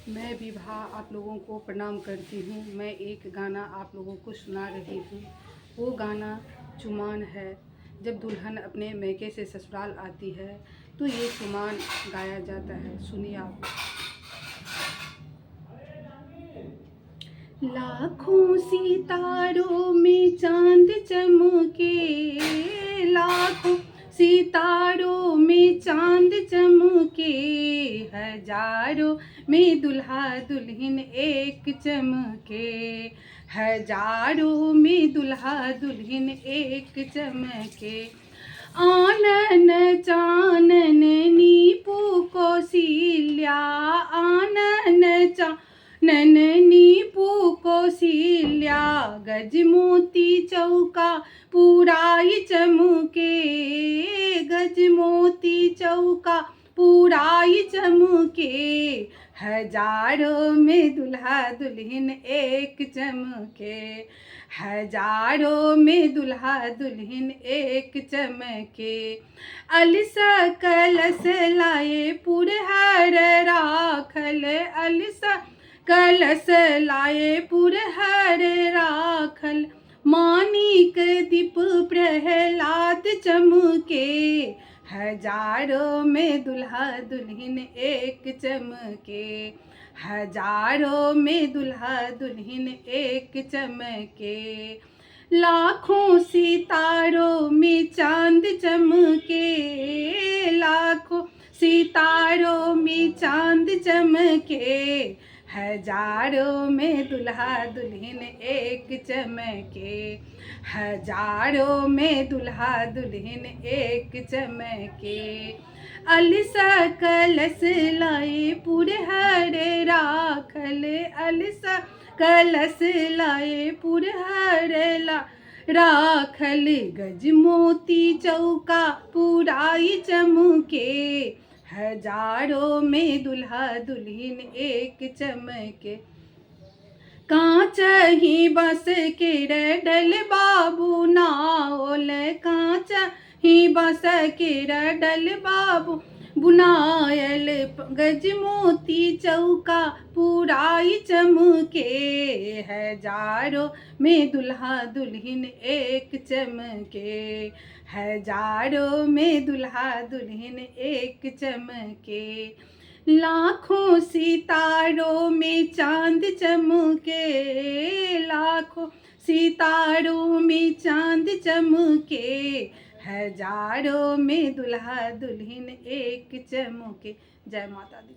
मैं विभा आप लोगों को प्रणाम करती हूँ। मैं एक गाना आप लोगों को सुना रही हूँ। वो गाना चुमान है। जब दुल्हन अपने मैके से ससुराल आती है तो ये चुमान गाया जाता है। सुनिए आप। लाखों सितारों में चांद चमके, लाखों सितारों में चांद चमके, हजारों में दुल्हा दुल्हन एक चमके, हजारों में दुल्हा दुल्हन एक चमके। आनन चानन नीपू कौशिल्या, आनन चानन नीपू कौशिल्या, गजमोती चौका पूराई चमके, गजमोती चौका पूराई चमके, हजारों में दुल्हा दुल्हन एक चमके, हजारों में दुल्हा दुल्हन एक चमके। अलसा कलश लाए पुरहर राखल, अलसा कलश लाए पुरहर राखल, मानिक दीप प्रहलाद चमके, हजारों में दुल्हा दुल्हन एक चमके, हजारों में दुल्हा दुल्हन एक चमके। लाखों सितारों में चांद चमके, लाखों सितारों में चांद चमके, हजारों में दुल्हा दुल्हन एक चमके, हजारों में दुल्हा दुल्हन एक चमके। अलसा कलश लाए पुरहर राखल, अलसा कलश लाए पुरहर राखल, गजमोती चौका पूराई चमके, हजारों में दुल्हा दुल्हन एक चमके। कांच ही बस के रडल बाबू नाओल, कांच ही बस के रडल बाबू बुनायल, गजमोती चौका पूराई चमके, हजारों में दुल्हा दुल्हन एक चमके, हजारों में दुल्हा दुल्हन एक चमके। लाखों सितारों में चांद चमके, लाखों सितारों में चांद चमके, हजारों में दुल्हा दुल्हन एक चमके। जय माता दी।